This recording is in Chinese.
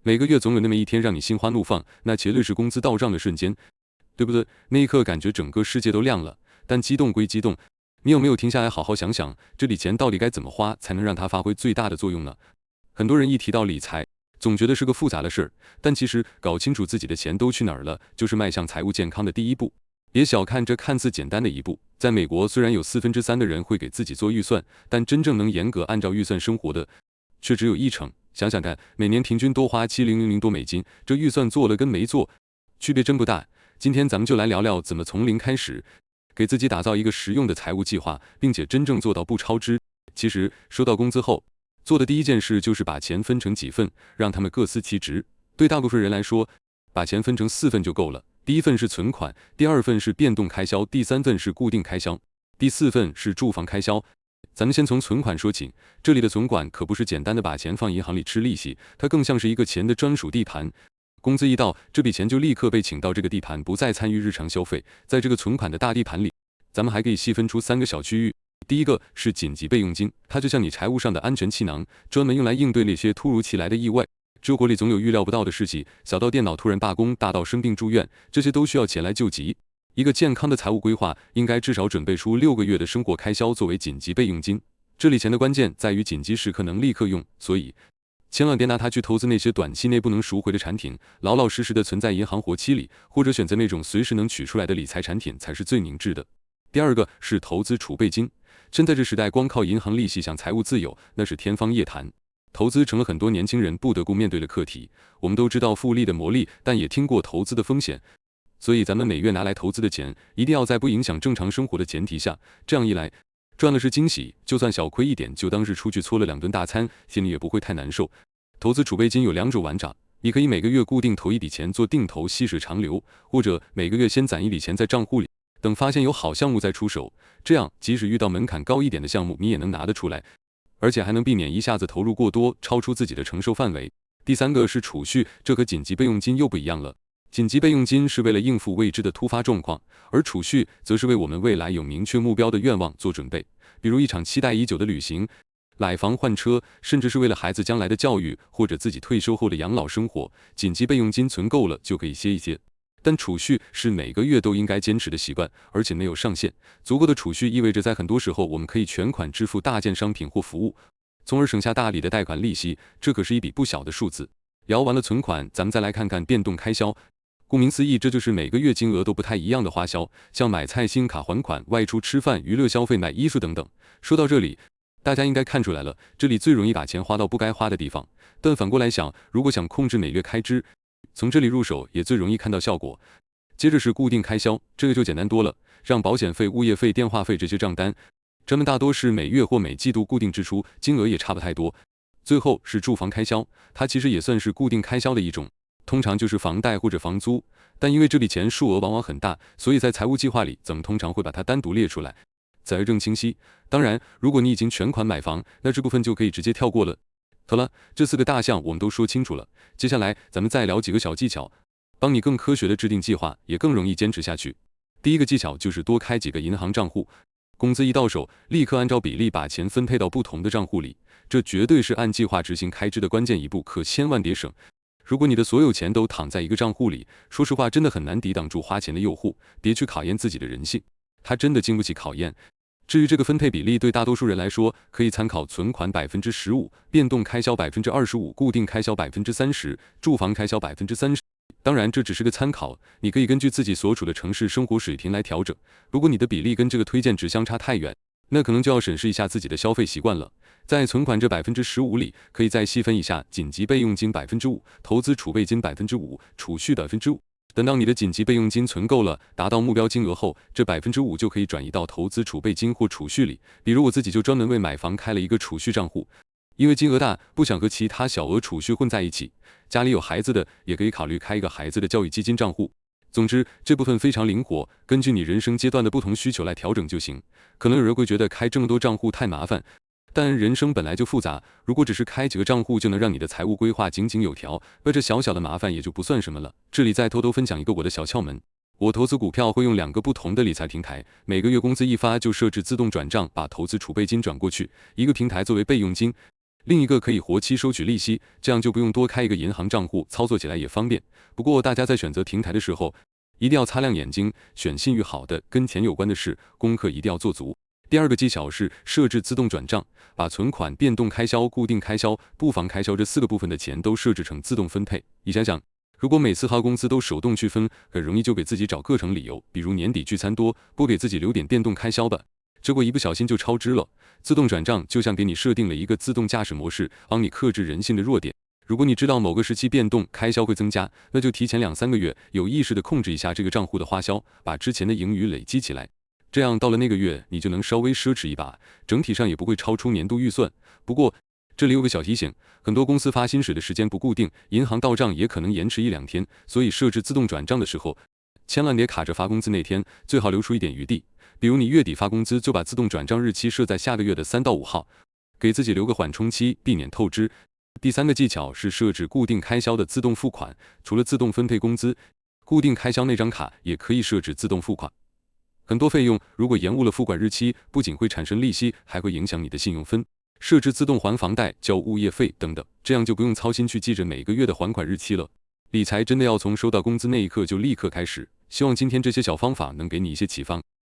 每个月总有那么一天让你心花怒放，那绝对是工资到账的瞬间，对不对？那一刻感觉整个世界都亮了。但激动归激动，你有没有停下来好好想想，这笔钱到底该怎么花才能让它发挥最大的作用呢？很多人一提到理财，总觉得是个复杂的事儿，但其实搞清楚自己的钱都去哪儿了，就是迈向财务健康的第一步。别小看这看似简单的一步，在美国虽然有3%的人会给自己做预算，但真正能严格按照预算生活的，却只有1成。想想看，每年平均多花7000多美金，这预算做了跟没做，区别真不大。今天咱们就来聊聊怎么从零开始，给自己打造一个实用的财务计划，并且真正做到不超支。其实收到工资后，做的第一件事就是把钱分成几份，让他们各司其职。对大部分人来说，把钱分成4份就够了。第一份是存款，第二份是变动开销，第三份是固定开销，第四份是住房开销。咱们先从存款说起，这里的存款可不是简单的把钱放银行里吃利息，它更像是一个钱的专属地盘。工资一到，这笔钱就立刻被请到这个地盘，不再参与日常消费。在这个存款的大地盘里，咱们还可以细分出3个小区域。第一个是紧急备用金，它就像你财务上的安全气囊，专门用来应对那些突如其来的意外。生活里总有预料不到的事情，小到电脑突然罢工，大到生病住院，这些都需要钱来救急。一个健康的财务规划应该至少准备出6个月的生活开销作为紧急备用金。这里钱的关键在于紧急时刻能立刻用，所以千万别拿它去投资那些短期内不能赎回的产品，老老实实的存在银行活期里，或者选择那种随时能取出来的理财产品才是最明智的。第二个是投资储备金，现在这时代光靠银行利息想财务自由，那是天方夜谭。投资成了很多年轻人不得不面对的课题。我们都知道复利的魔力，但也听过投资的风险。所以咱们每月拿来投资的钱，一定要在不影响正常生活的前提下，这样一来，赚了是惊喜，就算小亏一点，就当是出去搓了2顿大餐，心里也不会太难受。投资储备金有2种玩法，你可以每个月固定投一笔钱做定投，细水长流，或者每个月先攒一笔钱在账户里，等发现有好项目再出手，这样即使遇到门槛高一点的项目，你也能拿得出来。而且还能避免一下子投入过多，超出自己的承受范围。第三个是储蓄，这和紧急备用金又不一样了。紧急备用金是为了应付未知的突发状况，而储蓄则是为我们未来有明确目标的愿望做准备，比如一场期待已久的旅行、买房换车，甚至是为了孩子将来的教育或者自己退休后的养老生活。紧急备用金存够了就可以歇一歇。但储蓄是每个月都应该坚持的习惯，而且没有上限。足够的储蓄意味着在很多时候我们可以全款支付大件商品或服务，从而省下大笔的贷款利息，这可是一笔不小的数字。聊完了存款，咱们再来看看变动开销。顾名思义，这就是每个月金额都不太一样的花销，像买菜、信用卡还款、外出吃饭、娱乐消费、买衣服等等。说到这里，大家应该看出来了，这里最容易把钱花到不该花的地方。但反过来想，如果想控制每月开支，从这里入手也最容易看到效果。接着是固定开销，这个就简单多了，让保险费、物业费、电话费这些账单，这们大多是每月或每季度固定支出，金额也差不太多。最后是住房开销，它其实也算是固定开销的一种，通常就是房贷或者房租，但因为这笔钱数额往往很大，所以在财务计划里咱们通常会把它单独列出来，才更清晰。当然，如果你已经全款买房，那这部分就可以直接跳过了。好了，这4个大项我们都说清楚了，接下来咱们再聊几个小技巧，帮你更科学的制定计划，也更容易坚持下去。第一个技巧就是多开几个银行账户，工资一到手，立刻按照比例把钱分配到不同的账户里，这绝对是按计划执行开支的关键一步，可千万别省。如果你的所有钱都躺在一个账户里，说实话真的很难抵挡住花钱的诱惑，别去考验自己的人性，它真的经不起考验。至于这个分配比例，对大多数人来说，可以参考存款15%，变动开销25%，固定开销30%，住房开销30%。当然，这只是个参考，你可以根据自己所处的城市生活水平来调整。如果你的比例跟这个推荐值相差太远，那可能就要审视一下自己的消费习惯了。在存款这15%里，可以再细分一下紧急备用金5%，投资储备金5%，储蓄5%。等到你的紧急备用金存够了，达到目标金额后，这5%就可以转移到投资储备金或储蓄里。比如我自己就专门为买房开了一个储蓄账户，因为金额大，不想和其他小额储蓄混在一起。家里有孩子的，也可以考虑开一个孩子的教育基金账户。总之，这部分非常灵活，根据你人生阶段的不同需求来调整就行。可能有人会觉得开这么多账户太麻烦，但人生本来就复杂，如果只是开几个井户就能让你的财务规划井井有条，那这小小的麻烦也就不算什么了。这里再偷偷分享一个我的小窍门，我投资股票会用2个不同的理财平台，每个月工资一发就设置自动转账，把投资储备金转过去，一个平台作为备用金，另一个可以活期收取利息，这样就不用多开一个银行账户，操作起来也方便。不过大家在选择平台的时候，一定要擦亮眼睛，选信誉好的，跟钱有关的事，功课一定要做足。第二个技巧是设置自动转账，把存款、变动开销、固定开销、不妨开销这4个部分的钱都设置成自动分配。你想想，如果每次和公司都手动去分，很容易就给自己找各种理由，比如年底聚餐多，不给自己留点变动开销吧，结果一不小心就超支了。自动转账就像给你设定了一个自动驾驶模式，帮你克制人性的弱点。如果你知道某个时期变动开销会增加，那就提前2、3个月有意识地控制一下这个账户的花销，把之前的盈余累积起来，这样到了那个月你就能稍微奢侈一把，整体上也不会超出年度预算。不过这里有个小提醒，很多公司发薪水的时间不固定，银行到账也可能延迟1、2天，所以设置自动转账的时候，千万别卡着发工资那天，最好留出一点余地。比如你月底发工资，就把自动转账日期设在下个月的3到5号，给自己留个缓冲期，避免透支。第3个技巧是设置固定开销的自动付款，除了自动分配工资，固定开销那张卡也可以设置自动付款。很多费用如果延误了付款日期，不仅会产生利息，还会影响你的信用分。设置自动还房贷、交物业费等等，这样就不用操心去记着每个月的还款日期了。理财真的要从收到工资那一刻就立刻开始。希望今天这些小方法能给你一些启发。